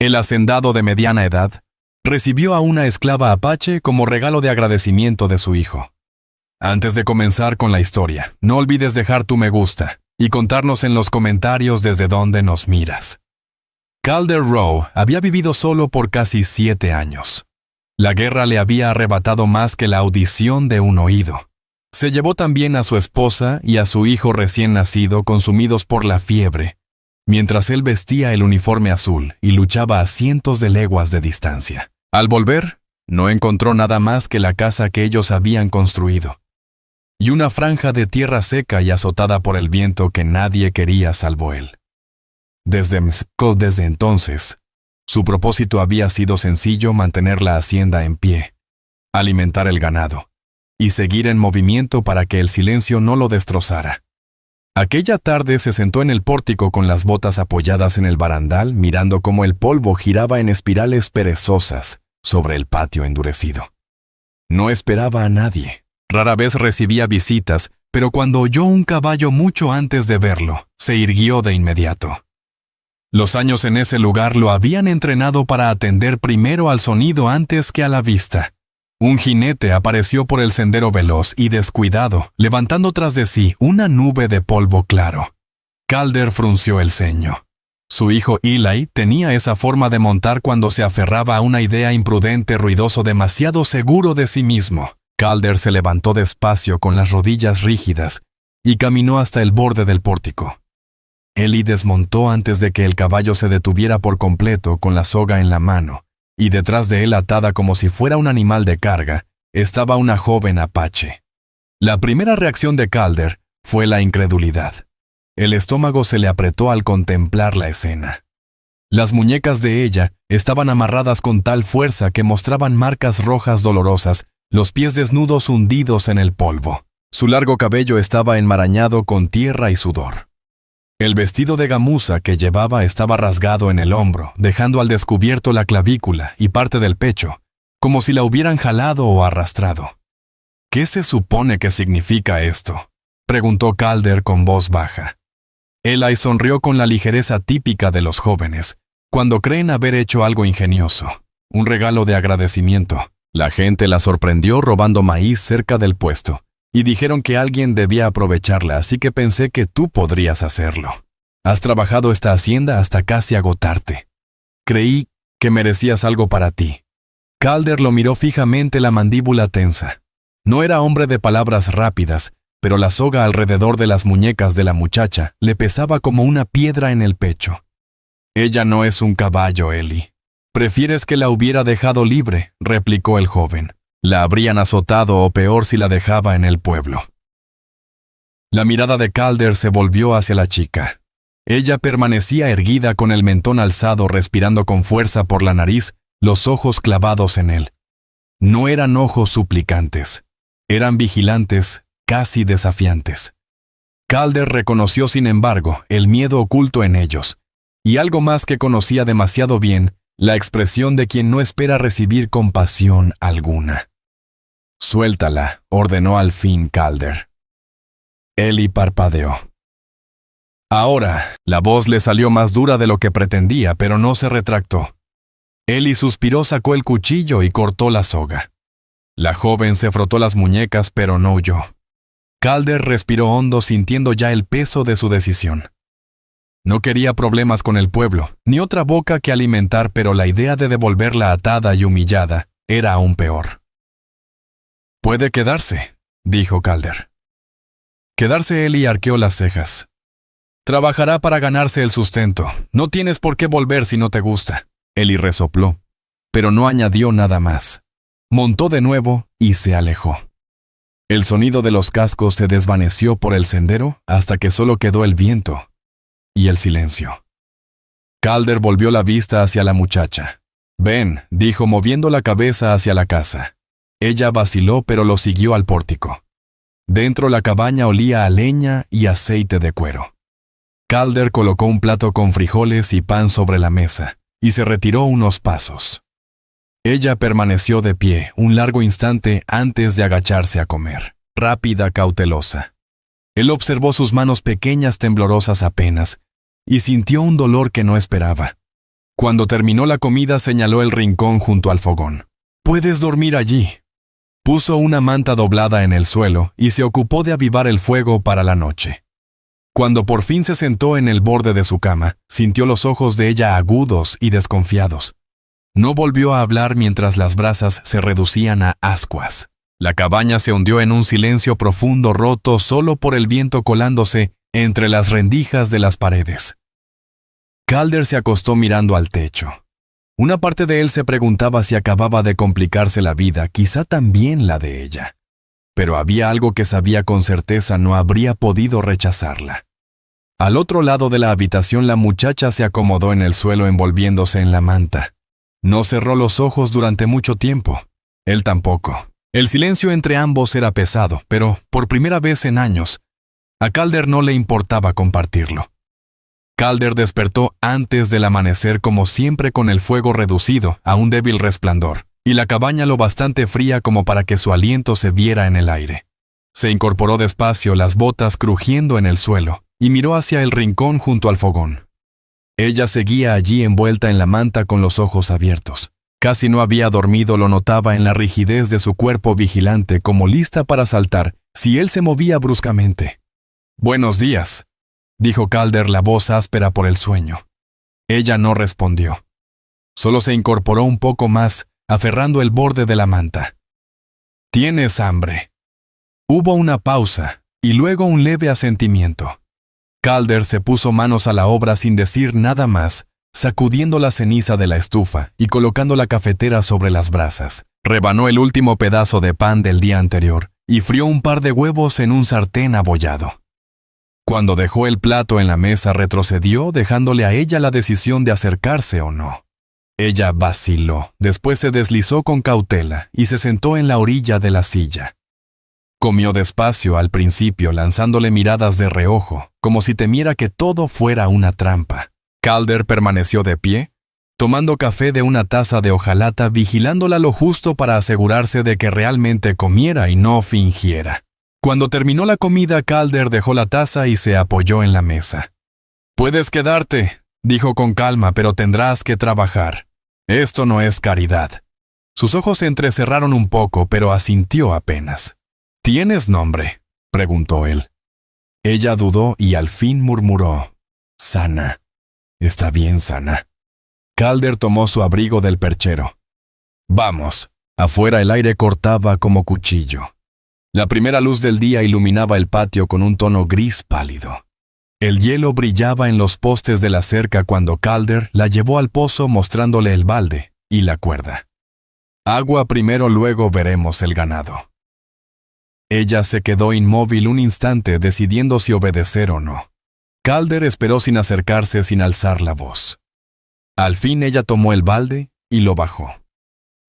El hacendado de mediana edad recibió a una esclava apache como regalo de agradecimiento de su hijo. Antes de comenzar con la historia, no olvides dejar tu me gusta y contarnos en los comentarios desde dónde nos miras. Calder Rowe había vivido solo por casi 7 años. La guerra le había arrebatado más que la audición de un oído. Se llevó también a su esposa y a su hijo recién nacido consumidos por la fiebre, mientras él vestía el uniforme azul y luchaba a cientos de leguas de distancia. Al volver, no encontró nada más que la casa que ellos habían construido, y una franja de tierra seca y azotada por el viento que nadie quería salvo él. Desde entonces, su propósito había sido sencillo: mantener la hacienda en pie, alimentar el ganado, y seguir en movimiento para que el silencio no lo destrozara. Aquella tarde se sentó en el pórtico con las botas apoyadas en el barandal, mirando cómo el polvo giraba en espirales perezosas sobre el patio endurecido. No esperaba a nadie. Rara vez recibía visitas, pero cuando oyó un caballo mucho antes de verlo, se irguió de inmediato. Los años en ese lugar lo habían entrenado para atender primero al sonido antes que a la vista. Un jinete apareció por el sendero veloz y descuidado, levantando tras de sí una nube de polvo claro. Calder frunció el ceño. Su hijo Eli tenía esa forma de montar cuando se aferraba a una idea imprudente, ruidoso, demasiado seguro de sí mismo. Calder se levantó despacio con las rodillas rígidas y caminó hasta el borde del pórtico. Eli desmontó antes de que el caballo se detuviera por completo con la soga en la mano, y detrás de él, atada como si fuera un animal de carga, estaba una joven apache. La primera reacción de Calder fue la incredulidad. El estómago se le apretó al contemplar la escena. Las muñecas de ella estaban amarradas con tal fuerza que mostraban marcas rojas dolorosas, los pies desnudos hundidos en el polvo. Su largo cabello estaba enmarañado con tierra y sudor. El vestido de gamuza que llevaba estaba rasgado en el hombro, dejando al descubierto la clavícula y parte del pecho, como si la hubieran jalado o arrastrado. ¿Qué se supone que significa esto?, preguntó Calder con voz baja. Eli sonrió con la ligereza típica de los jóvenes, cuando creen haber hecho algo ingenioso, un regalo de agradecimiento. La gente la sorprendió robando maíz cerca del puesto, y dijeron que alguien debía aprovecharla, así que pensé que tú podrías hacerlo. Has trabajado esta hacienda hasta casi agotarte. Creí que merecías algo para ti. Calder lo miró fijamente, la mandíbula tensa. No era hombre de palabras rápidas, pero la soga alrededor de las muñecas de la muchacha le pesaba como una piedra en el pecho. Ella no es un caballo, Eli. Prefieres que la hubiera dejado libre, replicó el joven. La habrían azotado o peor si la dejaba en el pueblo. La mirada de Calder se volvió hacia la chica. Ella permanecía erguida con el mentón alzado, respirando con fuerza por la nariz, los ojos clavados en él. No eran ojos suplicantes, eran vigilantes, casi desafiantes. Calder reconoció, sin embargo, el miedo oculto en ellos, y algo más que conocía demasiado bien, la expresión de quien no espera recibir compasión alguna. Suéltala, ordenó al fin Calder. Eli parpadeó. Ahora, la voz le salió más dura de lo que pretendía, pero no se retractó. Eli suspiró, sacó el cuchillo y cortó la soga. La joven se frotó las muñecas, pero no huyó. Calder respiró hondo, sintiendo ya el peso de su decisión. No quería problemas con el pueblo, ni otra boca que alimentar, pero la idea de devolverla atada y humillada era aún peor. «Puede quedarse», dijo Calder. Quedarse. Eli arqueó las cejas. «Trabajará para ganarse el sustento. No tienes por qué volver si no te gusta». Eli resopló, pero no añadió nada más. Montó de nuevo y se alejó. El sonido de los cascos se desvaneció por el sendero hasta que solo quedó el viento y el silencio. Calder volvió la vista hacia la muchacha. «Ven», dijo moviendo la cabeza hacia la casa. Ella vaciló, pero lo siguió al pórtico. Dentro la cabaña olía a leña y aceite de cuero. Calder colocó un plato con frijoles y pan sobre la mesa y se retiró unos pasos. Ella permaneció de pie un largo instante antes de agacharse a comer, rápida, cautelosa. Él observó sus manos pequeñas, temblorosas apenas, y sintió un dolor que no esperaba. Cuando terminó la comida, señaló el rincón junto al fogón. «Puedes dormir allí». Puso una manta doblada en el suelo y se ocupó de avivar el fuego para la noche. Cuando por fin se sentó en el borde de su cama, sintió los ojos de ella agudos y desconfiados. No volvió a hablar mientras las brasas se reducían a ascuas. La cabaña se hundió en un silencio profundo roto solo por el viento colándose entre las rendijas de las paredes. Calder se acostó mirando al techo. Una parte de él se preguntaba si acababa de complicarse la vida, quizá también la de ella. Pero había algo que sabía con certeza no habría podido rechazarla. Al otro lado de la habitación la muchacha se acomodó en el suelo envolviéndose en la manta. No cerró los ojos durante mucho tiempo. Él tampoco. El silencio entre ambos era pesado, pero por primera vez en años, a Calder no le importaba compartirlo. Calder despertó antes del amanecer como siempre con el fuego reducido a un débil resplandor, y la cabaña lo bastante fría como para que su aliento se viera en el aire. Se incorporó despacio, las botas crujiendo en el suelo, y miró hacia el rincón junto al fogón. Ella seguía allí envuelta en la manta con los ojos abiertos. Casi no había dormido, lo notaba en la rigidez de su cuerpo vigilante, como lista para saltar si él se movía bruscamente. «Buenos días», dijo Calder, la voz áspera por el sueño. Ella no respondió. Solo se incorporó un poco más, aferrando el borde de la manta. «¿Tienes hambre?». Hubo una pausa, y luego un leve asentimiento. Calder se puso manos a la obra sin decir nada más, sacudiendo la ceniza de la estufa y colocando la cafetera sobre las brasas. Rebanó el último pedazo de pan del día anterior y frió un par de huevos en un sartén abollado. Cuando dejó el plato en la mesa, retrocedió, dejándole a ella la decisión de acercarse o no. Ella vaciló, después se deslizó con cautela y se sentó en la orilla de la silla. Comió despacio al principio, lanzándole miradas de reojo, como si temiera que todo fuera una trampa. Calder permaneció de pie, tomando café de una taza de hojalata, vigilándola lo justo para asegurarse de que realmente comiera y no fingiera. Cuando terminó la comida, Calder dejó la taza y se apoyó en la mesa. «Puedes quedarte», dijo con calma, «pero tendrás que trabajar. Esto no es caridad». Sus ojos se entrecerraron un poco, pero asintió apenas. «¿Tienes nombre?», preguntó él. Ella dudó y al fin murmuró: «Sana». «Está bien, Sana». Calder tomó su abrigo del perchero. «Vamos». Afuera el aire cortaba como cuchillo. La primera luz del día iluminaba el patio con un tono gris pálido. El hielo brillaba en los postes de la cerca cuando Calder la llevó al pozo mostrándole el balde y la cuerda. «Agua primero, luego veremos el ganado». Ella se quedó inmóvil un instante decidiendo si obedecer o no. Calder esperó sin acercarse, sin alzar la voz. Al fin ella tomó el balde y lo bajó.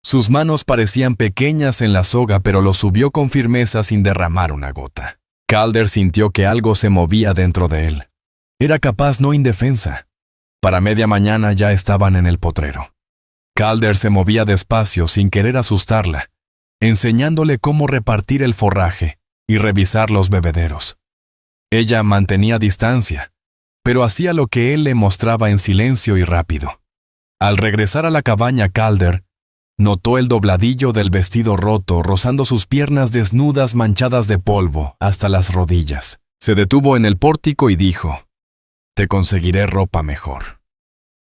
Sus manos parecían pequeñas en la soga, pero lo subió con firmeza sin derramar una gota. Calder sintió que algo se movía dentro de él. Era capaz, no indefensa. Para media mañana ya estaban en el potrero. Calder se movía despacio sin querer asustarla, enseñándole cómo repartir el forraje y revisar los bebederos. Ella mantenía distancia, pero hacía lo que él le mostraba en silencio y rápido. Al regresar a la cabaña, Calder notó el dobladillo del vestido roto rozando sus piernas desnudas manchadas de polvo hasta las rodillas. Se detuvo en el pórtico y dijo: «Te conseguiré ropa mejor».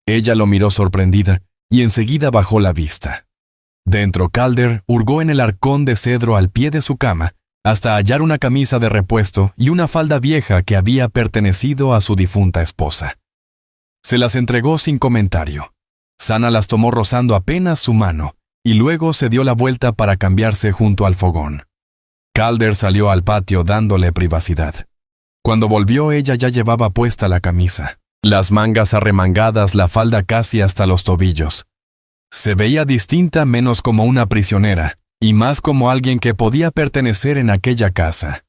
Ella lo miró sorprendida y enseguida bajó la vista. Dentro, Calder hurgó en el arcón de cedro al pie de su cama hasta hallar una camisa de repuesto y una falda vieja que había pertenecido a su difunta esposa. Se las entregó sin comentario. Sana las tomó rozando apenas su mano y luego se dio la vuelta para cambiarse junto al fogón. Calder salió al patio dándole privacidad. Cuando volvió, ella ya llevaba puesta la camisa, las mangas arremangadas, la falda casi hasta los tobillos. Se veía distinta, menos como una prisionera, y más como alguien que podía pertenecer en aquella casa.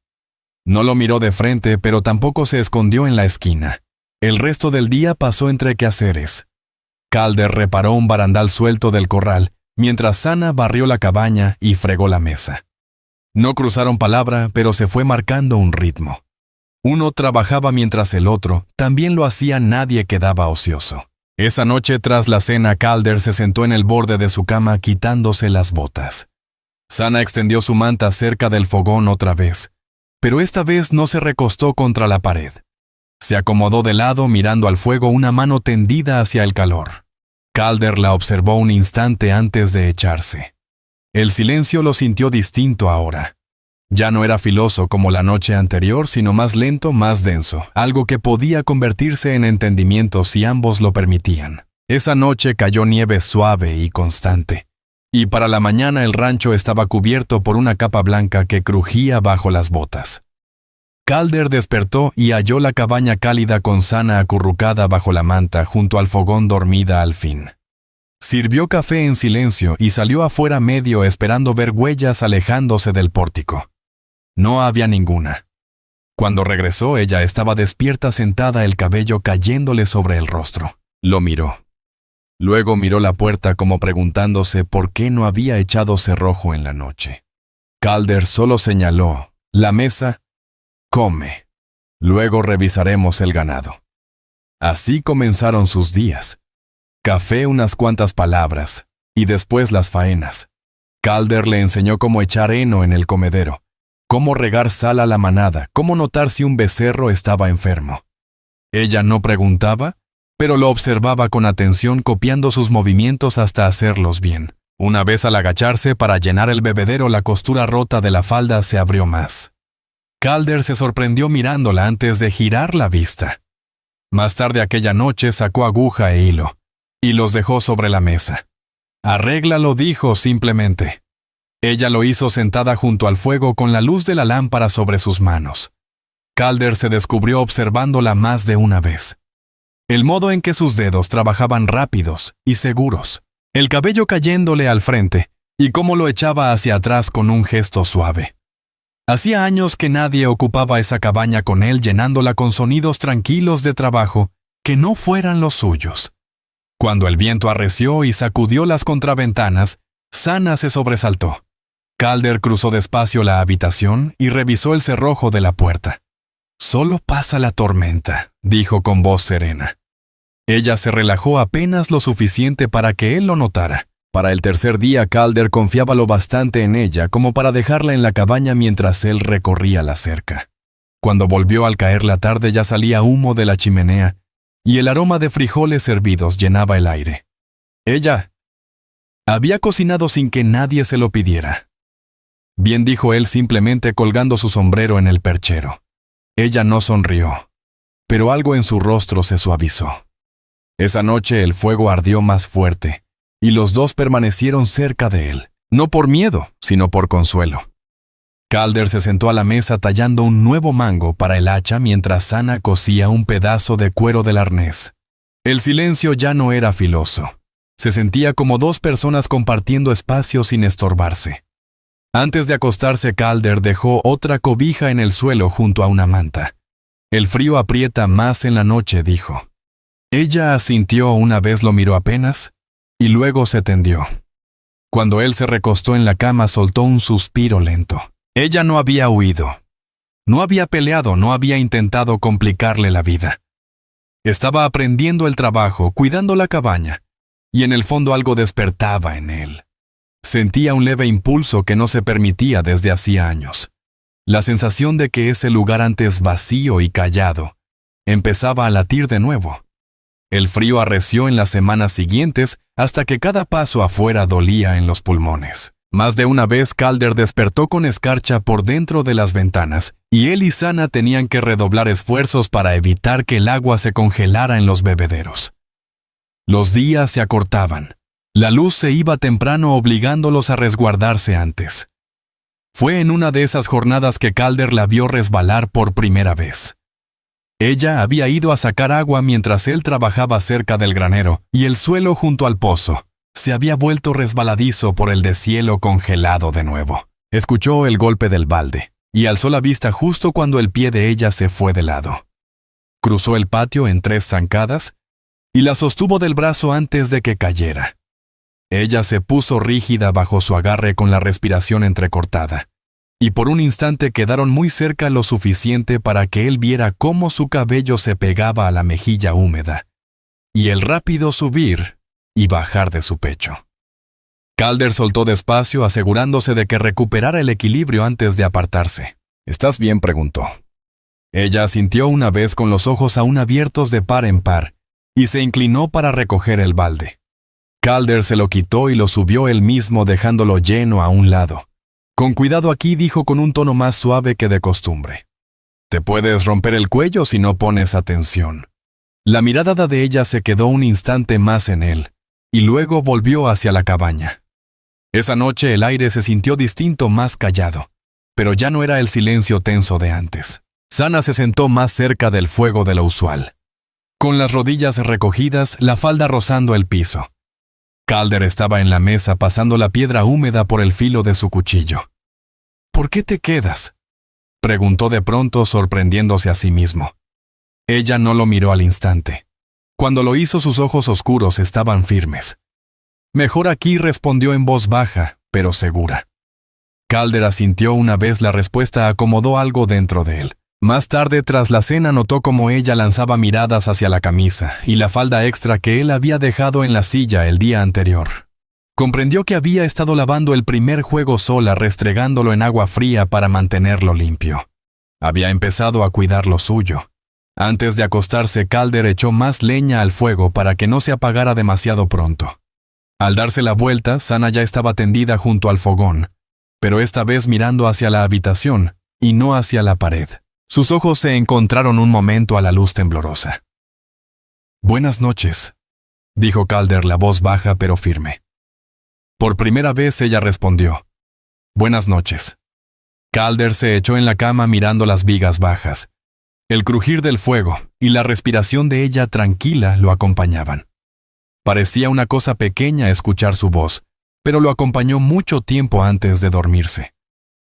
No lo miró de frente, pero tampoco se escondió en la esquina. El resto del día pasó entre quehaceres. Calder reparó un barandal suelto del corral, mientras Sana barrió la cabaña y fregó la mesa. No cruzaron palabra, pero se fue marcando un ritmo. Uno trabajaba mientras el otro, también lo hacía, nadie quedaba ocioso. Esa noche, tras la cena, Calder se sentó en el borde de su cama quitándose las botas. Sana extendió su manta cerca del fogón otra vez, pero esta vez no se recostó contra la pared. Se acomodó de lado mirando al fuego, una mano tendida hacia el calor. Calder la observó un instante antes de echarse. El silencio lo sintió distinto ahora. Ya no era filoso como la noche anterior, sino más lento, más denso, algo que podía convertirse en entendimiento si ambos lo permitían. Esa noche cayó nieve suave y constante, y para la mañana el rancho estaba cubierto por una capa blanca que crujía bajo las botas. Calder despertó y halló la cabaña cálida con Sana acurrucada bajo la manta junto al fogón, dormida al fin. Sirvió café en silencio y salió afuera medio esperando ver huellas alejándose del pórtico. No había ninguna. Cuando regresó, ella estaba despierta, sentada, el cabello cayéndole sobre el rostro. Lo miró. Luego miró la puerta como preguntándose por qué no había echado cerrojo en la noche. Calder solo señaló: la mesa, come. Luego revisaremos el ganado. Así comenzaron sus días. Café, unas cuantas palabras, y después las faenas. Calder le enseñó cómo echar heno en el comedero, cómo regar sal a la manada, cómo notar si un becerro estaba enfermo. Ella no preguntaba, pero lo observaba con atención, copiando sus movimientos hasta hacerlos bien. Una vez al agacharse para llenar el bebedero, la costura rota de la falda se abrió más. Calder se sorprendió mirándola antes de girar la vista. Más tarde aquella noche sacó aguja e hilo, y los dejó sobre la mesa. Arréglalo, dijo simplemente. Ella lo hizo sentada junto al fuego con la luz de la lámpara sobre sus manos. Calder se descubrió observándola más de una vez. El modo en que sus dedos trabajaban rápidos y seguros, el cabello cayéndole al frente, y cómo lo echaba hacia atrás con un gesto suave. Hacía años que nadie ocupaba esa cabaña con él, llenándola con sonidos tranquilos de trabajo que no fueran los suyos. Cuando el viento arreció y sacudió las contraventanas, Sana se sobresaltó. Calder cruzó despacio la habitación y revisó el cerrojo de la puerta. «Solo pasa la tormenta», dijo con voz serena. Ella se relajó apenas lo suficiente para que él lo notara. Para el tercer día, Calder confiaba lo bastante en ella como para dejarla en la cabaña mientras él recorría la cerca. Cuando volvió al caer la tarde, ya salía humo de la chimenea y el aroma de frijoles hervidos llenaba el aire. Ella había cocinado sin que nadie se lo pidiera. Bien, dijo él, simplemente colgando su sombrero en el perchero. Ella no sonrió, pero algo en su rostro se suavizó. Esa noche el fuego ardió más fuerte, y los dos permanecieron cerca de él, no por miedo, sino por consuelo. Calder se sentó a la mesa tallando un nuevo mango para el hacha mientras Sana cosía un pedazo de cuero del arnés. El silencio ya no era filoso. Se sentía como dos personas compartiendo espacio sin estorbarse. Antes de acostarse, Calder dejó otra cobija en el suelo junto a una manta. «El frío aprieta más en la noche», dijo. Ella asintió, una vez lo miró apenas, y luego se tendió. Cuando él se recostó en la cama, soltó un suspiro lento. Ella no había huido. No había peleado, no había intentado complicarle la vida. Estaba aprendiendo el trabajo, cuidando la cabaña, y en el fondo algo despertaba en él. Sentía un leve impulso que no se permitía desde hacía años. La sensación de que ese lugar antes vacío y callado empezaba a latir de nuevo. El frío arreció en las semanas siguientes hasta que cada paso afuera dolía en los pulmones. Más de una vez Calder despertó con escarcha por dentro de las ventanas, y él y Sana tenían que redoblar esfuerzos para evitar que el agua se congelara en los bebederos. Los días se acortaban. La luz se iba temprano, obligándolos a resguardarse antes. Fue en una de esas jornadas que Calder la vio resbalar por primera vez. Ella había ido a sacar agua mientras él trabajaba cerca del granero, y el suelo junto al pozo se había vuelto resbaladizo por el deshielo congelado de nuevo. Escuchó el golpe del balde, y alzó la vista justo cuando el pie de ella se fue de lado. Cruzó el patio en 3 zancadas, y la sostuvo del brazo antes de que cayera. Ella se puso rígida bajo su agarre con la respiración entrecortada, y por un instante quedaron muy cerca lo suficiente para que él viera cómo su cabello se pegaba a la mejilla húmeda, y el rápido subir y bajar de su pecho. Calder soltó despacio, asegurándose de que recuperara el equilibrio antes de apartarse. «¿Estás bien?», preguntó. Ella asintió una vez con los ojos aún abiertos de par en par y se inclinó para recoger el balde. Calder se lo quitó y lo subió él mismo, dejándolo lleno a un lado. «Con cuidado aquí», dijo con un tono más suave que de costumbre. «Te puedes romper el cuello si no pones atención». La mirada de ella se quedó un instante más en él, y luego volvió hacia la cabaña. Esa noche el aire se sintió distinto, más callado, pero ya no era el silencio tenso de antes. Sana se sentó más cerca del fuego de lo usual, con las rodillas recogidas, la falda rozando el piso. Calder estaba en la mesa pasando la piedra húmeda por el filo de su cuchillo. «¿Por qué te quedas?», preguntó de pronto, sorprendiéndose a sí mismo. Ella no lo miró al instante. Cuando lo hizo, sus ojos oscuros estaban firmes. «Mejor aquí», respondió en voz baja, pero segura. Calder asintió una vez. La respuesta acomodó algo dentro de él. Más tarde, tras la cena, notó cómo ella lanzaba miradas hacia la camisa y la falda extra que él había dejado en la silla el día anterior. Comprendió que había estado lavando el primer juego sola, restregándolo en agua fría para mantenerlo limpio. Había empezado a cuidar lo suyo. Antes de acostarse, Calder echó más leña al fuego para que no se apagara demasiado pronto. Al darse la vuelta, Sana ya estaba tendida junto al fogón, pero esta vez mirando hacia la habitación y no hacia la pared. Sus ojos se encontraron un momento a la luz temblorosa. «Buenas noches», dijo Calder, la voz baja pero firme. Por primera vez ella respondió: «Buenas noches». Calder se echó en la cama mirando las vigas bajas. El crujir del fuego y la respiración de ella tranquila lo acompañaban. Parecía una cosa pequeña escuchar su voz, pero lo acompañó mucho tiempo antes de dormirse.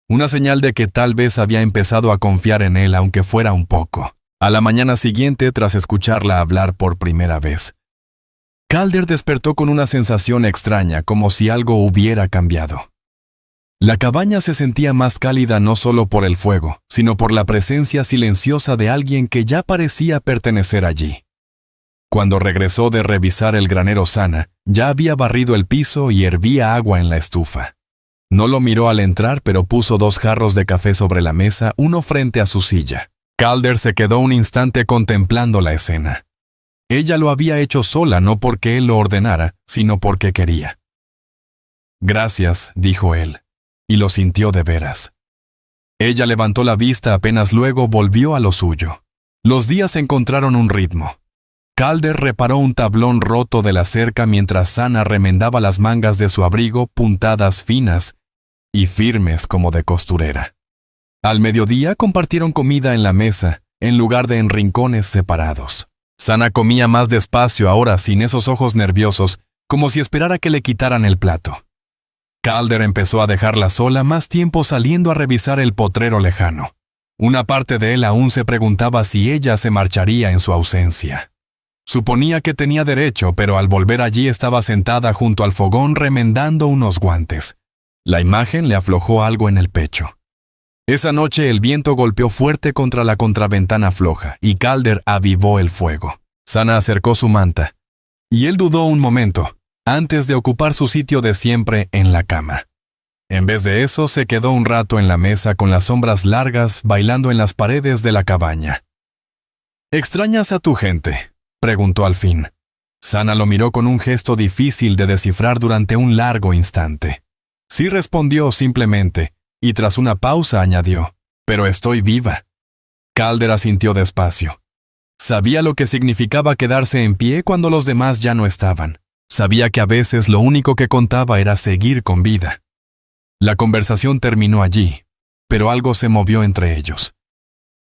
Una señal de que tal vez había empezado a confiar en él, aunque fuera un poco. A la mañana siguiente, tras escucharla hablar por primera vez, Calder despertó con una sensación extraña, como si algo hubiera cambiado. La cabaña se sentía más cálida no solo por el fuego, sino por la presencia silenciosa de alguien que ya parecía pertenecer allí. Cuando regresó de revisar el granero, Sana ya había barrido el piso y hervía agua en la estufa. No lo miró al entrar, pero puso 2 jarros de café sobre la mesa, uno frente a su silla. Calder se quedó un instante contemplando la escena. Ella lo había hecho sola, no porque él lo ordenara, sino porque quería. «Gracias», dijo él, y lo sintió de veras. Ella levantó la vista, apenas luego volvió a lo suyo. Los días encontraron un ritmo. Calder reparó un tablón roto de la cerca mientras Sana remendaba las mangas de su abrigo, puntadas finas y firmes como de costurera. Al mediodía compartieron comida en la mesa, en lugar de en rincones separados. Sana comía más despacio ahora, sin esos ojos nerviosos, como si esperara que le quitaran el plato. Calder empezó a dejarla sola más tiempo, saliendo a revisar el potrero lejano. Una parte de él aún se preguntaba si ella se marcharía en su ausencia. Suponía que tenía derecho, pero al volver allí estaba sentada junto al fogón remendando unos guantes. La imagen le aflojó algo en el pecho. Esa noche el viento golpeó fuerte contra la contraventana floja y Calder avivó el fuego. Sana acercó su manta, y él dudó un momento antes de ocupar su sitio de siempre en la cama. En vez de eso, se quedó un rato en la mesa con las sombras largas bailando en las paredes de la cabaña. «¿Extrañas a tu gente?», preguntó al fin. Sana lo miró con un gesto difícil de descifrar durante un largo instante. Sí, respondió simplemente, y tras una pausa añadió: «Pero estoy viva». Calder asintió despacio. Sabía lo que significaba quedarse en pie cuando los demás ya no estaban. Sabía que a veces lo único que contaba era seguir con vida. La conversación terminó allí, pero algo se movió entre ellos.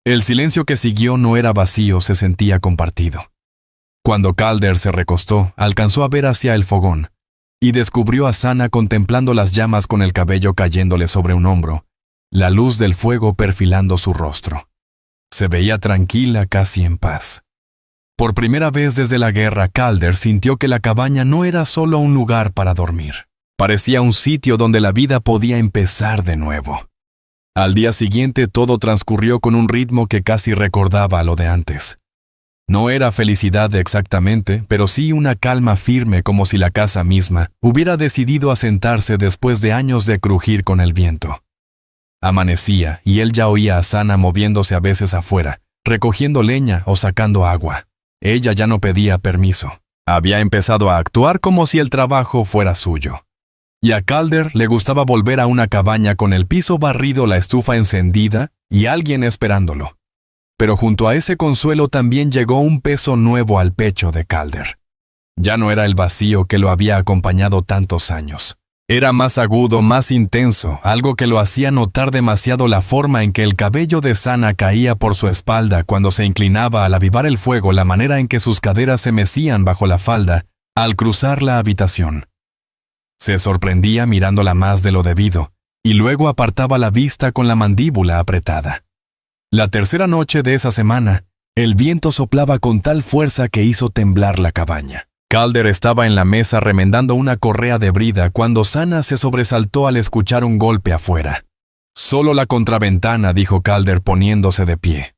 El silencio que siguió no era vacío, se sentía compartido. Cuando Calder se recostó, alcanzó a ver hacia el fogón, y descubrió a Sana contemplando las llamas con el cabello cayéndole sobre un hombro, la luz del fuego perfilando su rostro. Se veía tranquila, casi en paz. Por primera vez desde la guerra, Calder sintió que la cabaña no era solo un lugar para dormir. Parecía un sitio donde la vida podía empezar de nuevo. Al día siguiente todo transcurrió con un ritmo que casi recordaba a lo de antes. No era felicidad exactamente, pero sí una calma firme como si la casa misma hubiera decidido asentarse después de años de crujir con el viento. Amanecía y él ya oía a Sana moviéndose a veces afuera, recogiendo leña o sacando agua. Ella ya no pedía permiso. Había empezado a actuar como si el trabajo fuera suyo. Y a Calder le gustaba volver a una cabaña con el piso barrido, la estufa encendida y alguien esperándolo. Pero junto a ese consuelo también llegó un peso nuevo al pecho de Calder. Ya no era el vacío que lo había acompañado tantos años. Era más agudo, más intenso, algo que lo hacía notar demasiado la forma en que el cabello de Sana caía por su espalda cuando se inclinaba al avivar el fuego, la manera en que sus caderas se mecían bajo la falda al cruzar la habitación. Se sorprendía mirándola más de lo debido, y luego apartaba la vista con la mandíbula apretada. La tercera noche de esa semana, el viento soplaba con tal fuerza que hizo temblar la cabaña. Calder estaba en la mesa remendando una correa de brida cuando Sana se sobresaltó al escuchar un golpe afuera. «Solo la contraventana», dijo Calder poniéndose de pie.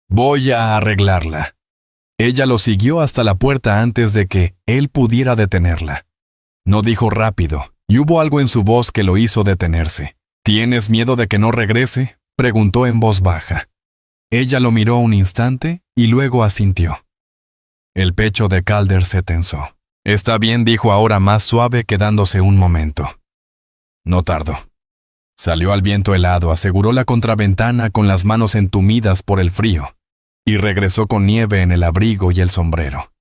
«Voy a arreglarla». Ella lo siguió hasta la puerta antes de que él pudiera detenerla. No dijo rápido, y hubo algo en su voz que lo hizo detenerse. «¿Tienes miedo de que no regrese?», preguntó en voz baja. Ella lo miró un instante y luego asintió. El pecho de Calder se tensó. «Está bien», dijo ahora más suave, quedándose un momento. No tardó. Salió al viento helado, aseguró la contraventana con las manos entumidas por el frío, y regresó con nieve en el abrigo y el sombrero.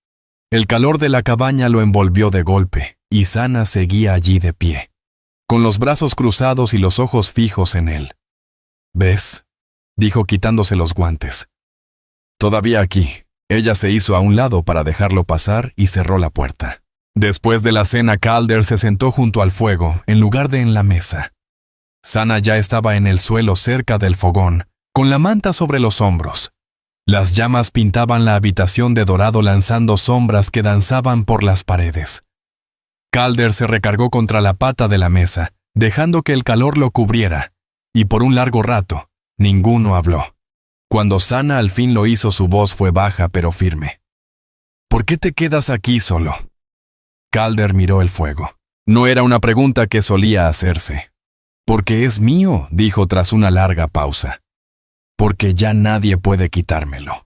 El calor de la cabaña lo envolvió de golpe, y Sana seguía allí de pie, con los brazos cruzados y los ojos fijos en él. «¿Ves?», dijo quitándose los guantes. «Todavía aquí». Ella se hizo a un lado para dejarlo pasar y cerró la puerta. Después de la cena, Calder se sentó junto al fuego, en lugar de en la mesa. Sana ya estaba en el suelo cerca del fogón, con la manta sobre los hombros. Las llamas pintaban la habitación de dorado lanzando sombras que danzaban por las paredes. Calder se recargó contra la pata de la mesa, dejando que el calor lo cubriera, y por un largo rato, ninguno habló. Cuando Sana al fin lo hizo, su voz fue baja pero firme. «¿Por qué te quedas aquí solo?». Calder miró el fuego. No era una pregunta que solía hacerse. «Porque es mío», dijo tras una larga pausa. «Porque ya nadie puede quitármelo».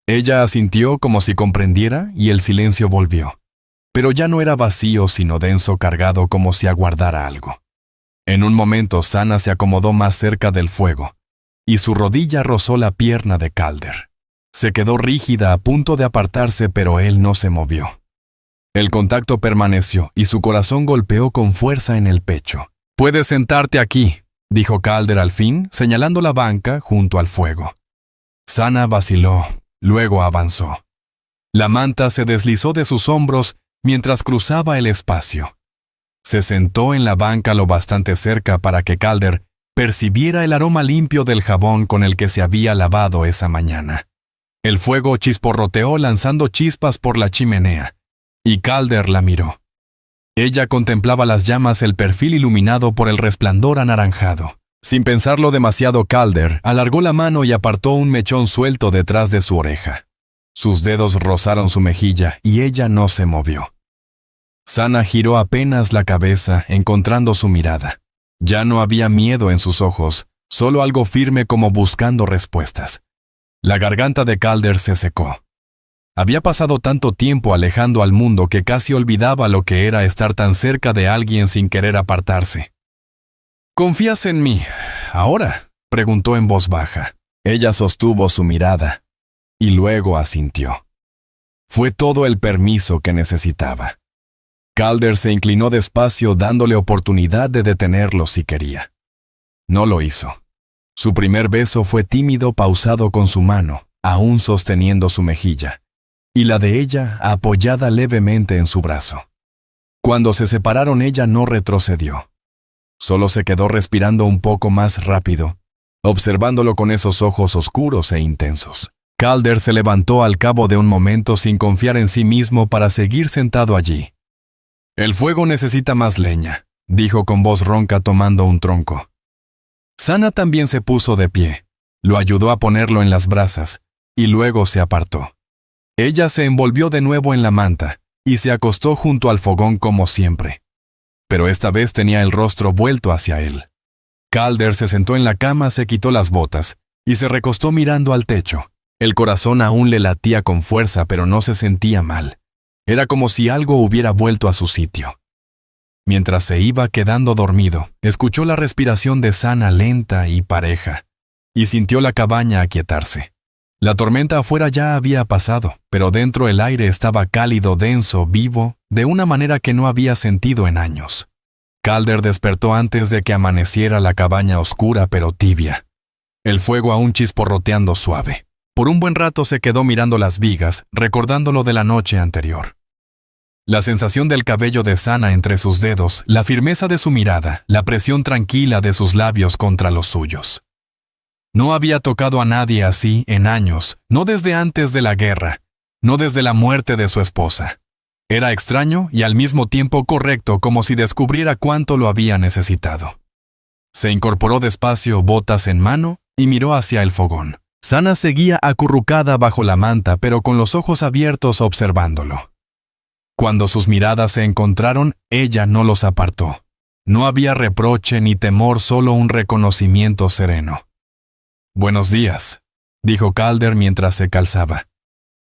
Ella asintió como si comprendiera y el silencio volvió. Pero ya no era vacío sino denso, cargado como si aguardara algo. En un momento Sana se acomodó más cerca del fuego, y su rodilla rozó la pierna de Calder. Se quedó rígida a punto de apartarse, pero él no se movió. El contacto permaneció y su corazón golpeó con fuerza en el pecho. «Puedes sentarte aquí», dijo Calder al fin, señalando la banca junto al fuego. Sana vaciló, luego avanzó. La manta se deslizó de sus hombros mientras cruzaba el espacio. Se sentó en la banca lo bastante cerca para que Calder percibiera el aroma limpio del jabón con el que se había lavado esa mañana. El fuego chisporroteó lanzando chispas por la chimenea, y Calder la miró. Ella contemplaba las llamas, el perfil iluminado por el resplandor anaranjado. Sin pensarlo demasiado, Calder alargó la mano y apartó un mechón suelto detrás de su oreja. Sus dedos rozaron su mejilla y ella no se movió. Sana giró apenas la cabeza, encontrando su mirada. Ya no había miedo en sus ojos, solo algo firme como buscando respuestas. La garganta de Calder se secó. Había pasado tanto tiempo alejando al mundo que casi olvidaba lo que era estar tan cerca de alguien sin querer apartarse. «¿Confías en mí ahora?», preguntó en voz baja. Ella sostuvo su mirada y luego asintió. Fue todo el permiso que necesitaba. Calder se inclinó despacio, dándole oportunidad de detenerlo si quería. No lo hizo. Su primer beso fue tímido, pausado con su mano, aún sosteniendo su mejilla, y la de ella apoyada levemente en su brazo. Cuando se separaron, ella no retrocedió. Solo se quedó respirando un poco más rápido, observándolo con esos ojos oscuros e intensos. Calder se levantó al cabo de un momento sin confiar en sí mismo para seguir sentado allí. «El fuego necesita más leña», dijo con voz ronca tomando un tronco. Sana también se puso de pie, lo ayudó a ponerlo en las brasas, y luego se apartó. Ella se envolvió de nuevo en la manta y se acostó junto al fogón como siempre. Pero esta vez tenía el rostro vuelto hacia él. Calder se sentó en la cama, se quitó las botas y se recostó mirando al techo. El corazón aún le latía con fuerza, pero no se sentía mal. Era como si algo hubiera vuelto a su sitio. Mientras se iba quedando dormido, escuchó la respiración de Sana lenta y pareja, y sintió la cabaña aquietarse. La tormenta afuera ya había pasado, pero dentro el aire estaba cálido, denso, vivo, de una manera que no había sentido en años. Calder despertó antes de que amaneciera, la cabaña oscura pero tibia. El fuego aún chisporroteando suave. Por un buen rato se quedó mirando las vigas, recordando lo de la noche anterior. La sensación del cabello de Sana entre sus dedos, la firmeza de su mirada, la presión tranquila de sus labios contra los suyos. No había tocado a nadie así en años, no desde antes de la guerra, no desde la muerte de su esposa. Era extraño y al mismo tiempo correcto, como si descubriera cuánto lo había necesitado. Se incorporó despacio, botas en mano, y miró hacia el fogón. Sana seguía acurrucada bajo la manta, pero con los ojos abiertos observándolo. Cuando sus miradas se encontraron, ella no los apartó. No había reproche ni temor, solo un reconocimiento sereno. «Buenos días», dijo Calder mientras se calzaba.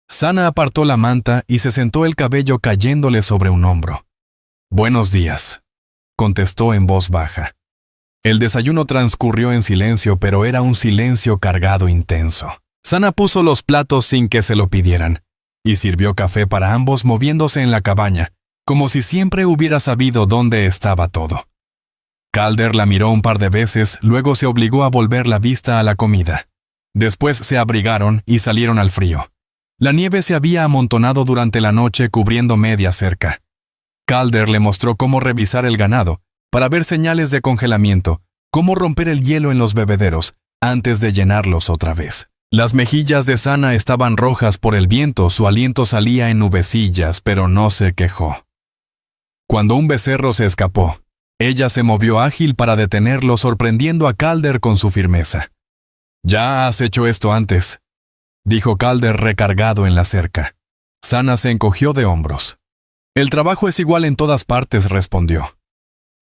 Sana apartó la manta y se sentó, el cabello cayéndole sobre un hombro. «Buenos días», contestó en voz baja. El desayuno transcurrió en silencio, pero era un silencio cargado intenso. Sana puso los platos sin que se lo pidieran, y sirvió café para ambos, moviéndose en la cabaña, como si siempre hubiera sabido dónde estaba todo. Calder la miró un par de veces, luego se obligó a volver la vista a la comida. Después se abrigaron y salieron al frío. La nieve se había amontonado durante la noche, cubriendo media cerca. Calder le mostró cómo revisar el ganado, para ver señales de congelamiento, cómo romper el hielo en los bebederos, antes de llenarlos otra vez. Las mejillas de Sana estaban rojas por el viento, su aliento salía en nubecillas, pero no se quejó. Cuando un becerro se escapó, ella se movió ágil para detenerlo, sorprendiendo a Calder con su firmeza. «Ya has hecho esto antes», dijo Calder recargado en la cerca. Sana se encogió de hombros. «El trabajo es igual en todas partes», respondió.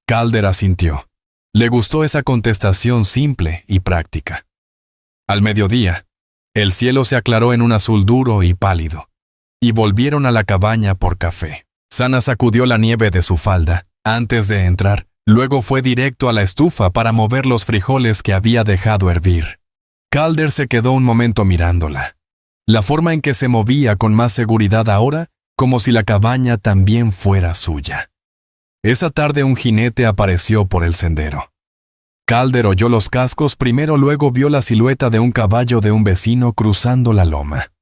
Calder asintió. Le gustó esa contestación simple y práctica. Al mediodía, el cielo se aclaró en un azul duro y pálido, y volvieron a la cabaña por café. Sana sacudió la nieve de su falda antes de entrar, luego fue directo a la estufa para mover los frijoles que había dejado hervir. Calder se quedó un momento mirándola. La forma en que se movía con más seguridad ahora, como si la cabaña también fuera suya. Esa tarde un jinete apareció por el sendero. Calder oyó los cascos primero, luego vio la silueta de un caballo de un vecino cruzando la loma.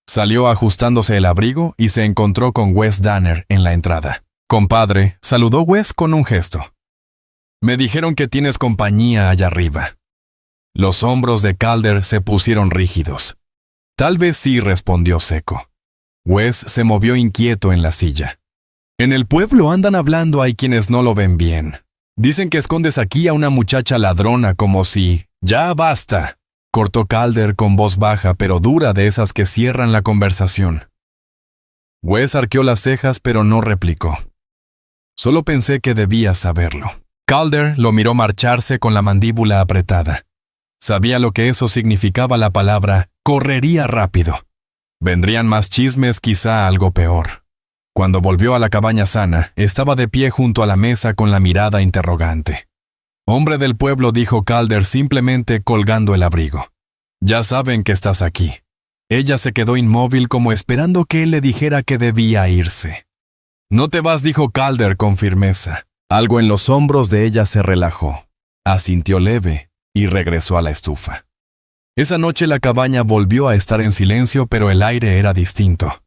Salió ajustándose el abrigo y se encontró con Wes Danner en la entrada. «Compadre», saludó Wes con un gesto. «Me dijeron que tienes compañía allá arriba». Los hombros de Calder se pusieron rígidos. «Tal vez sí», respondió seco. Wes se movió inquieto en la silla. «En el pueblo andan hablando, hay quienes no lo ven bien. Dicen que escondes aquí a una muchacha ladrona como si...» «Ya basta», cortó Calder con voz baja pero dura, de esas que cierran la conversación. Wes arqueó las cejas pero no replicó. «Solo pensé que debías saberlo». Calder lo miró marcharse con la mandíbula apretada. Sabía lo que eso significaba, la palabra «correría rápido». Vendrían más chismes, quizá algo peor. Cuando volvió a la cabaña Sana, estaba de pie junto a la mesa con la mirada interrogante. «Hombre del pueblo», dijo Calder simplemente colgando el abrigo. «Ya saben que estás aquí». Ella se quedó inmóvil como esperando que él le dijera que debía irse. «No te vas», dijo Calder con firmeza. Algo en los hombros de ella se relajó. Asintió leve y regresó a la estufa. Esa noche la cabaña volvió a estar en silencio, pero el aire era distinto.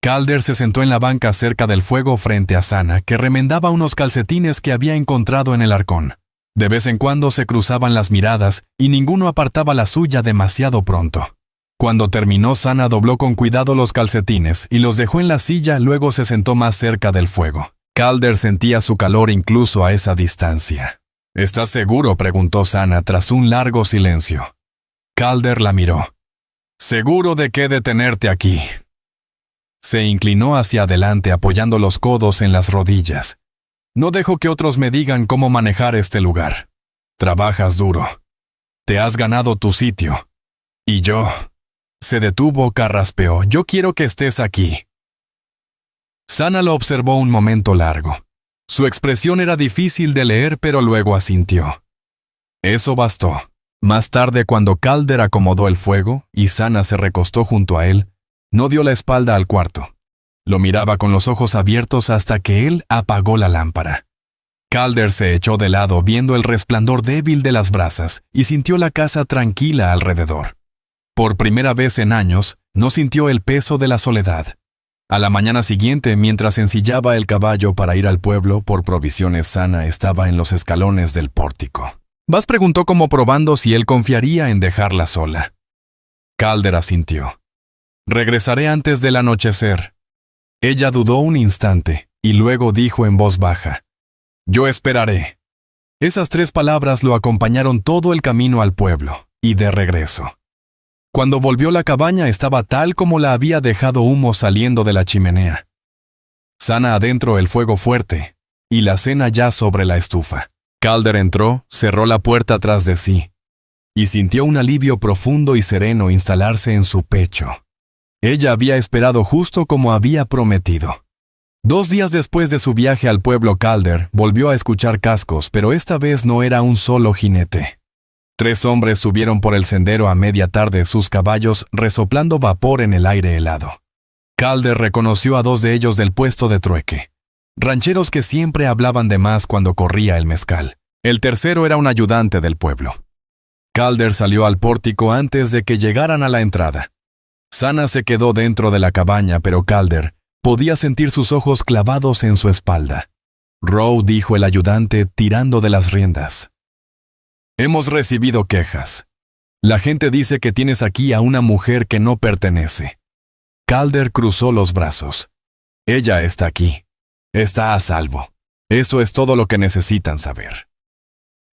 Calder se sentó en la banca cerca del fuego frente a Sana, que remendaba unos calcetines que había encontrado en el arcón. De vez en cuando se cruzaban las miradas y ninguno apartaba la suya demasiado pronto. Cuando terminó, Sana dobló con cuidado los calcetines y los dejó en la silla, luego se sentó más cerca del fuego. Calder sentía su calor incluso a esa distancia. «¿Estás seguro?», preguntó Sana tras un largo silencio. Calder la miró. «¿Seguro de qué detenerte aquí?». Se inclinó hacia adelante apoyando los codos en las rodillas. No dejo que otros me digan cómo manejar este lugar. Trabajas duro. Te has ganado tu sitio. Y yo... Se detuvo, carraspeó. Yo quiero que estés aquí. Sana lo observó un momento largo. Su expresión era difícil de leer, pero luego asintió. Eso bastó. Más tarde, cuando Calder acomodó el fuego y Sana se recostó junto a él, no dio la espalda al cuarto. Lo miraba con los ojos abiertos hasta que él apagó la lámpara. Calder se echó de lado viendo el resplandor débil de las brasas y sintió la casa tranquila alrededor. Por primera vez en años, no sintió el peso de la soledad. A la mañana siguiente, mientras ensillaba el caballo para ir al pueblo por provisiones, Sana estaba en los escalones del pórtico. Bas preguntó como probando si él confiaría en dejarla sola. Calder asintió. Regresaré antes del anochecer. Ella dudó un instante y luego dijo en voz baja: Yo esperaré. Esas 3 palabras lo acompañaron todo el camino al pueblo y de regreso. Cuando volvió, la cabaña estaba tal como la había dejado, humo saliendo de la chimenea. Sana adentro, el fuego fuerte y la cena ya sobre la estufa. Calder entró, cerró la puerta tras de sí y sintió un alivio profundo y sereno instalarse en su pecho. Ella había esperado justo como había prometido. 2 días después de su viaje al pueblo, Calder volvió a escuchar cascos, pero esta vez no era un solo jinete. 3 hombres subieron por el sendero a media tarde, sus caballos resoplando vapor en el aire helado. Calder reconoció a 2 de ellos del puesto de trueque. Rancheros que siempre hablaban de más cuando corría el mezcal. El tercero era un ayudante del pueblo. Calder salió al pórtico antes de que llegaran a la entrada. Sana se quedó dentro de la cabaña, pero Calder podía sentir sus ojos clavados en su espalda. Rowe, dijo el ayudante, tirando de las riendas. Hemos recibido quejas. La gente dice que tienes aquí a una mujer que no pertenece. Calder cruzó los brazos. Ella está aquí. Está a salvo. Eso es todo lo que necesitan saber.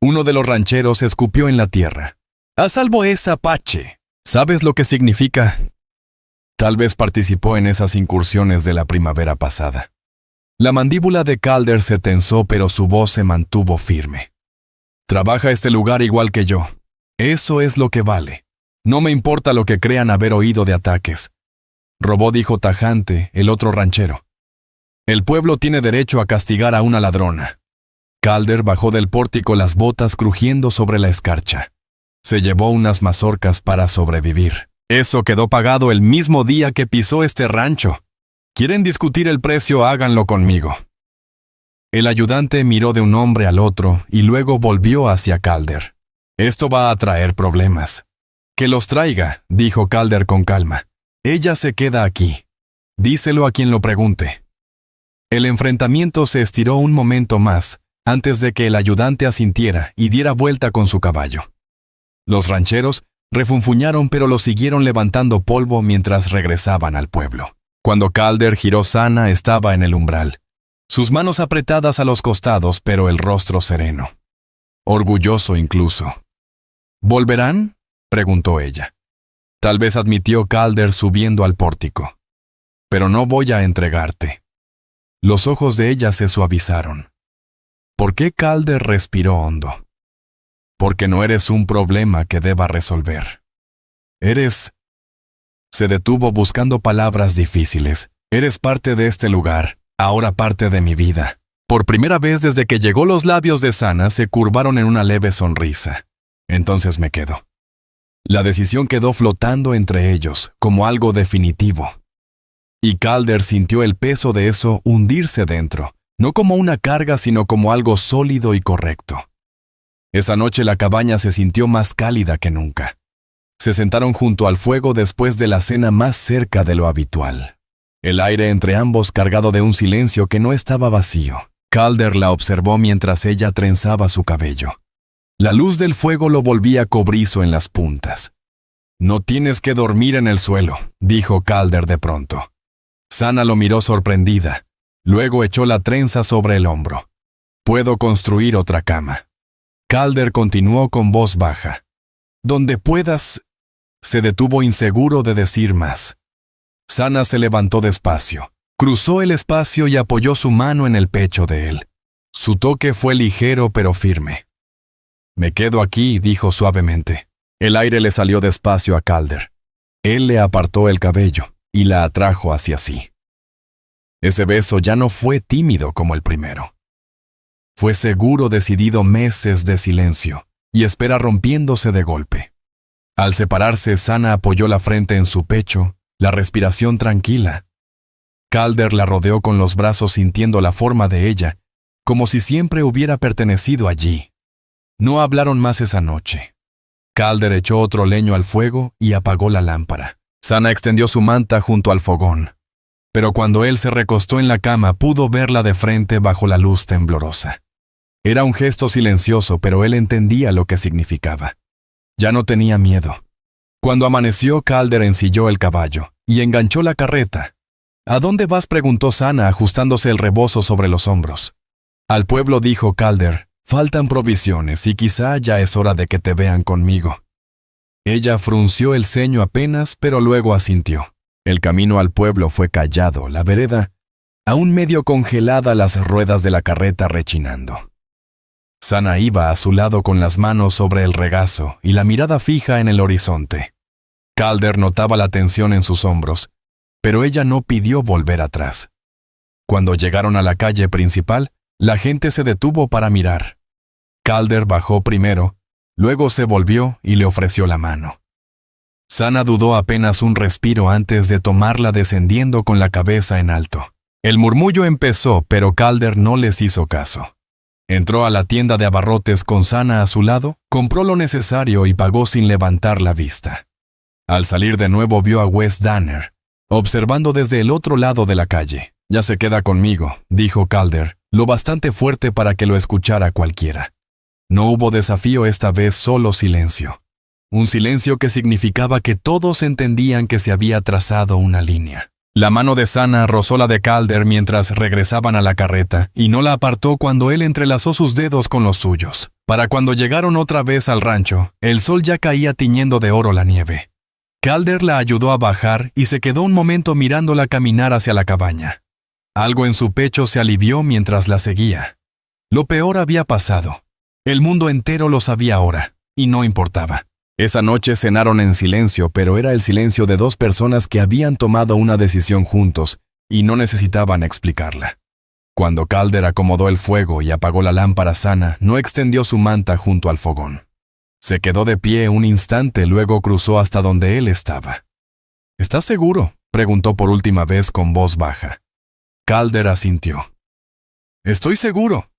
Uno de los rancheros escupió en la tierra. A salvo es Apache. ¿Sabes lo que significa? Tal vez participó en esas incursiones de la primavera pasada. La mandíbula de Calder se tensó, pero su voz se mantuvo firme. Trabaja este lugar igual que yo. Eso es lo que vale. No me importa lo que crean haber oído de ataques. Robó, dijo tajante el otro ranchero. El pueblo tiene derecho a castigar a una ladrona. Calder bajó del pórtico, las botas crujiendo sobre la escarcha. Se llevó unas mazorcas para sobrevivir. Eso quedó pagado el mismo día que pisó este rancho. ¿Quieren discutir el precio? Háganlo conmigo. El ayudante miró de un hombre al otro y luego volvió hacia Calder. Esto va a traer problemas. Que los traiga, dijo Calder con calma. Ella se queda aquí. Díselo a quien lo pregunte. El enfrentamiento se estiró un momento más antes de que el ayudante asintiera y diera vuelta con su caballo. Los rancheros refunfuñaron, pero lo siguieron levantando polvo mientras regresaban al pueblo. Cuando Calder giró, Sana estaba en el umbral. Sus manos apretadas a los costados, pero el rostro sereno. Orgulloso incluso. ¿Volverán?, preguntó ella. Tal vez, admitió Calder subiendo al pórtico. Pero no voy a entregarte. Los ojos de ella se suavizaron. ¿Por qué? Calder respiró hondo. Porque no eres un problema que deba resolver. Eres... Se detuvo buscando palabras difíciles. Eres parte de este lugar. Ahora parte de mi vida. Por primera vez desde que llegó, los labios de Sana se curvaron en una leve sonrisa. Entonces me quedo. La decisión quedó flotando entre ellos, como algo definitivo. Y Calder sintió el peso de eso hundirse dentro, no como una carga, sino como algo sólido y correcto. Esa noche la cabaña se sintió más cálida que nunca. Se sentaron junto al fuego después de la cena, más cerca de lo habitual. El aire entre ambos cargado de un silencio que no estaba vacío. Calder la observó mientras ella trenzaba su cabello. La luz del fuego lo volvía cobrizo en las puntas. No tienes que dormir en el suelo, dijo Calder de pronto. Sana lo miró sorprendida. Luego echó la trenza sobre el hombro. Puedo construir otra cama. Calder continuó con voz baja. Donde puedas... Se detuvo, inseguro de decir más. Sana se levantó despacio, cruzó el espacio y apoyó su mano en el pecho de él. Su toque fue ligero pero firme. «Me quedo aquí», dijo suavemente. El aire le salió despacio a Calder. Él le apartó el cabello y la atrajo hacia sí. Ese beso ya no fue tímido como el primero. Fue seguro, decidido, meses de silencio y espera rompiéndose de golpe. Al separarse, Sana apoyó la frente en su pecho, la respiración tranquila. Calder la rodeó con los brazos sintiendo la forma de ella, como si siempre hubiera pertenecido allí. No hablaron más esa noche. Calder echó otro leño al fuego y apagó la lámpara. Sana extendió su manta junto al fogón, pero cuando él se recostó en la cama pudo verla de frente bajo la luz temblorosa. Era un gesto silencioso, pero él entendía lo que significaba. Ya no tenía miedo. Cuando amaneció, Calder ensilló el caballo y enganchó la carreta. «¿A dónde vas?», preguntó Sana, ajustándose el rebozo sobre los hombros. «Al pueblo», dijo Calder. «Faltan provisiones y quizá ya es hora de que te vean conmigo». Ella frunció el ceño apenas, pero luego asintió. El camino al pueblo fue callado, la vereda aún medio congelada, las ruedas de la carreta rechinando. Sana iba a su lado con las manos sobre el regazo y la mirada fija en el horizonte. Calder notaba la tensión en sus hombros, pero ella no pidió volver atrás. Cuando llegaron a la calle principal, la gente se detuvo para mirar. Calder bajó primero, luego se volvió y le ofreció la mano. Sana dudó apenas un respiro antes de tomarla, descendiendo con la cabeza en alto. El murmullo empezó, pero Calder no les hizo caso. Entró a la tienda de abarrotes con Sana a su lado, compró lo necesario y pagó sin levantar la vista. Al salir de nuevo vio a Wes Danner, observando desde el otro lado de la calle. «Ya se queda conmigo», dijo Calder, lo bastante fuerte para que lo escuchara cualquiera. No hubo desafío esta vez, solo silencio. Un silencio que significaba que todos entendían que se había trazado una línea. La mano de Sana rozó la de Calder mientras regresaban a la carreta y no la apartó cuando él entrelazó sus dedos con los suyos. Para cuando llegaron otra vez al rancho, el sol ya caía tiñendo de oro la nieve. Calder la ayudó a bajar y se quedó un momento mirándola caminar hacia la cabaña. Algo en su pecho se alivió mientras la seguía. Lo peor había pasado. El mundo entero lo sabía ahora, y no importaba. Esa noche cenaron en silencio, pero era el silencio de dos personas que habían tomado una decisión juntos y no necesitaban explicarla. Cuando Calder acomodó el fuego y apagó la lámpara, Sana no extendió su manta junto al fogón. Se quedó de pie un instante, luego cruzó hasta donde él estaba. «¿Estás seguro?», preguntó por última vez con voz baja. Calder asintió. «Estoy seguro».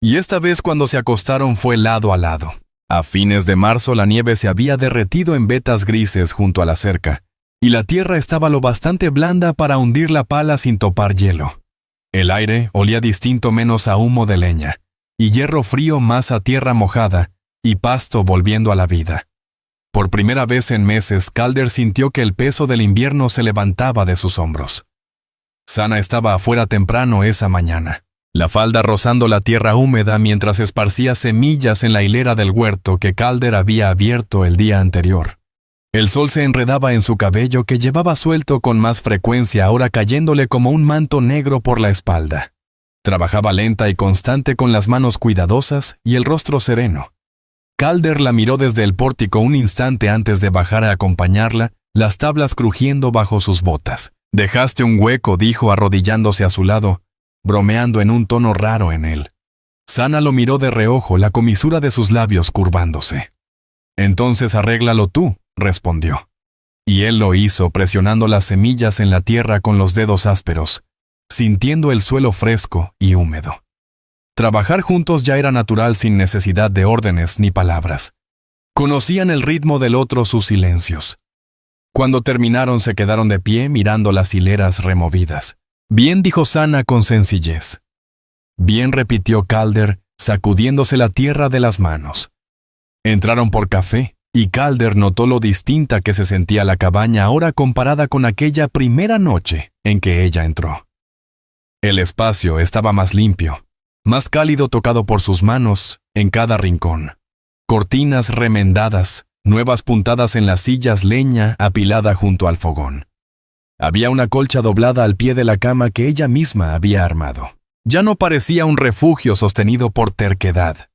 Y esta vez cuando se acostaron fue lado a lado. A fines de marzo la nieve se había derretido en vetas grises junto a la cerca, y la tierra estaba lo bastante blanda para hundir la pala sin topar hielo. El aire olía distinto, menos a humo de leña, y hierro frío más a tierra mojada, y pasto volviendo a la vida. Por primera vez en meses, Calder sintió que el peso del invierno se levantaba de sus hombros. Sana estaba afuera temprano esa mañana, la falda rozando la tierra húmeda mientras esparcía semillas en la hilera del huerto que Calder había abierto el día anterior. El sol se enredaba en su cabello, que llevaba suelto con más frecuencia, ahora cayéndole como un manto negro por la espalda. Trabajaba lenta y constante, con las manos cuidadosas y el rostro sereno. Calder la miró desde el pórtico un instante antes de bajar a acompañarla, las tablas crujiendo bajo sus botas. «Dejaste un hueco», dijo arrodillándose a su lado, bromeando en un tono raro en él. Sana lo miró de reojo, la comisura de sus labios curvándose. «Entonces arréglalo tú», respondió. Y él lo hizo, presionando las semillas en la tierra con los dedos ásperos, sintiendo el suelo fresco y húmedo. Trabajar juntos ya era natural, sin necesidad de órdenes ni palabras. Conocían el ritmo del otro, sus silencios. Cuando terminaron se quedaron de pie mirando las hileras removidas. «Bien», dijo Sana con sencillez. «Bien», repitió Calder, sacudiéndose la tierra de las manos. Entraron por café, y Calder notó lo distinta que se sentía la cabaña ahora comparada con aquella primera noche en que ella entró. El espacio estaba más limpio, más cálido, tocado por sus manos en cada rincón. Cortinas remendadas, nuevas puntadas en las sillas, leña apilada junto al fogón. Había una colcha doblada al pie de la cama que ella misma había armado. Ya no parecía un refugio sostenido por terquedad.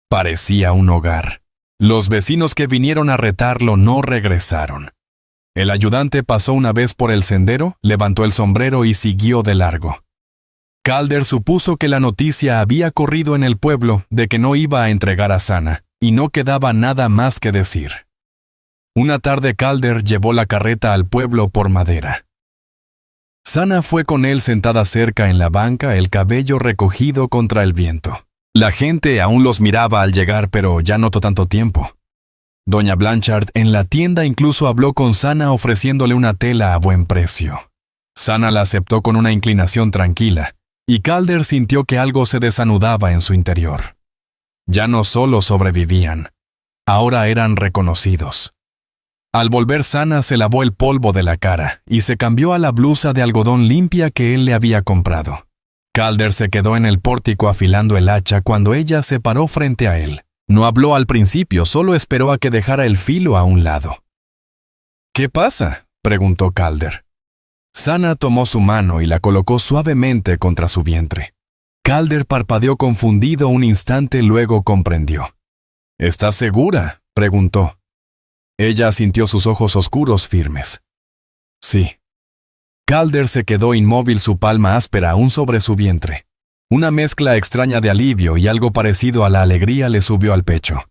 Parecía un hogar. Los vecinos que vinieron a retarlo no regresaron. El ayudante pasó una vez por el sendero, levantó el sombrero y siguió de largo. Calder supuso que la noticia había corrido en el pueblo de que no iba a entregar a Sana, y no quedaba nada más que decir. Una tarde Calder llevó la carreta al pueblo por madera. Sana fue con él sentada cerca en la banca, el cabello recogido contra el viento. La gente aún los miraba al llegar, pero ya notó tanto tiempo. Doña Blanchard en la tienda incluso habló con Sana ofreciéndole una tela a buen precio. Sana la aceptó con una inclinación tranquila, y Calder sintió que algo se desanudaba en su interior. Ya no solo sobrevivían, ahora eran reconocidos. Al volver Sana se lavó el polvo de la cara y se cambió a la blusa de algodón limpia que él le había comprado. Calder se quedó en el pórtico afilando el hacha cuando ella se paró frente a él. No habló al principio, solo esperó a que dejara el filo a un lado. «¿Qué pasa?», preguntó Calder. Sana tomó su mano y la colocó suavemente contra su vientre. Calder parpadeó confundido un instante, luego comprendió. «¿Estás segura?», preguntó. Ella sintió sus ojos oscuros firmes. «Sí». Calder se quedó inmóvil, su palma áspera aún sobre su vientre. Una mezcla extraña de alivio y algo parecido a la alegría le subió al pecho.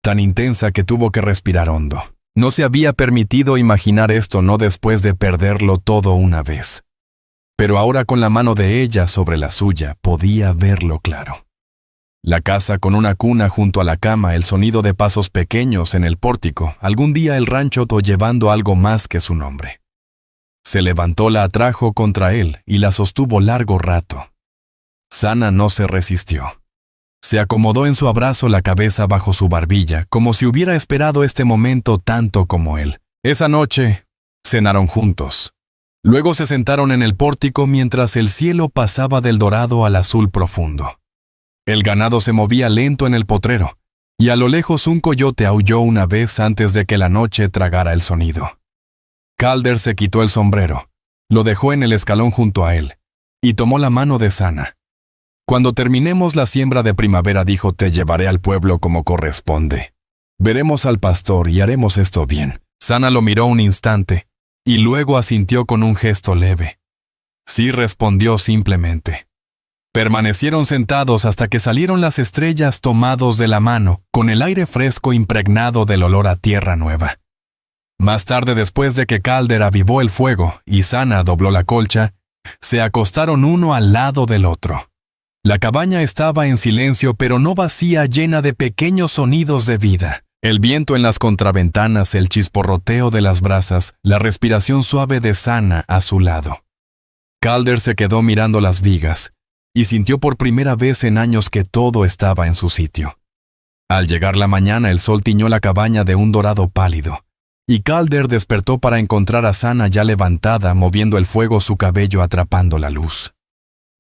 Tan intensa que tuvo que respirar hondo. No se había permitido imaginar esto, no después de perderlo todo una vez. Pero ahora con la mano de ella sobre la suya, podía verlo claro. La casa con una cuna junto a la cama, el sonido de pasos pequeños en el pórtico, algún día el rancho llevando algo más que su nombre. Se levantó, la atrajo contra él y la sostuvo largo rato. Sana no se resistió. Se acomodó en su abrazo, la cabeza bajo su barbilla, como si hubiera esperado este momento tanto como él. Esa noche, cenaron juntos. Luego se sentaron en el pórtico mientras el cielo pasaba del dorado al azul profundo. El ganado se movía lento en el potrero, y a lo lejos un coyote aulló una vez antes de que la noche tragara el sonido. Calder se quitó el sombrero, lo dejó en el escalón junto a él, y tomó la mano de Sana. «Cuando terminemos la siembra de primavera», dijo, «te llevaré al pueblo como corresponde. Veremos al pastor y haremos esto bien». Sana lo miró un instante, y luego asintió con un gesto leve. «Sí», respondió simplemente. Permanecieron sentados hasta que salieron las estrellas, tomados de la mano, con el aire fresco impregnado del olor a tierra nueva. Más tarde, después de que Calder avivó el fuego y Sana dobló la colcha, se acostaron uno al lado del otro. La cabaña estaba en silencio, pero no vacía, llena de pequeños sonidos de vida. El viento en las contraventanas, el chisporroteo de las brasas, la respiración suave de Sana a su lado. Calder se quedó mirando las vigas y sintió por primera vez en años que todo estaba en su sitio. Al llegar la mañana, el sol tiñó la cabaña de un dorado pálido, y Calder despertó para encontrar a Sana ya levantada, moviendo el fuego, su cabello atrapando la luz.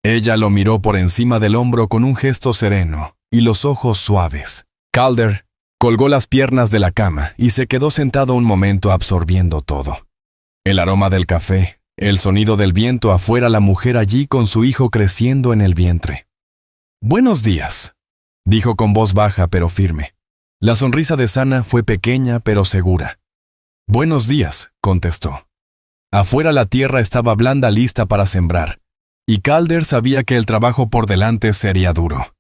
Ella lo miró por encima del hombro con un gesto sereno y los ojos suaves. Calder colgó las piernas de la cama y se quedó sentado un momento absorbiendo todo. El aroma del café, el sonido del viento afuera, la mujer allí con su hijo creciendo en el vientre. «Buenos días», dijo con voz baja pero firme. La sonrisa de Sana fue pequeña pero segura. «Buenos días», contestó. Afuera la tierra estaba blanda, lista para sembrar, y Calder sabía que el trabajo por delante sería duro.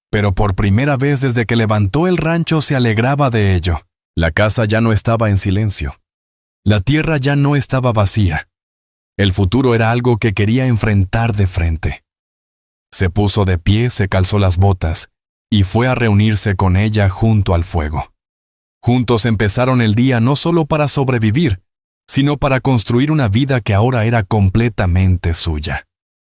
Pero por primera vez desde que levantó el rancho se alegraba de ello. La casa ya no estaba en silencio. La tierra ya no estaba vacía. El futuro era algo que quería enfrentar de frente. Se puso de pie, se calzó las botas y fue a reunirse con ella junto al fuego. Juntos empezaron el día no solo para sobrevivir, sino para construir una vida que ahora era completamente suya.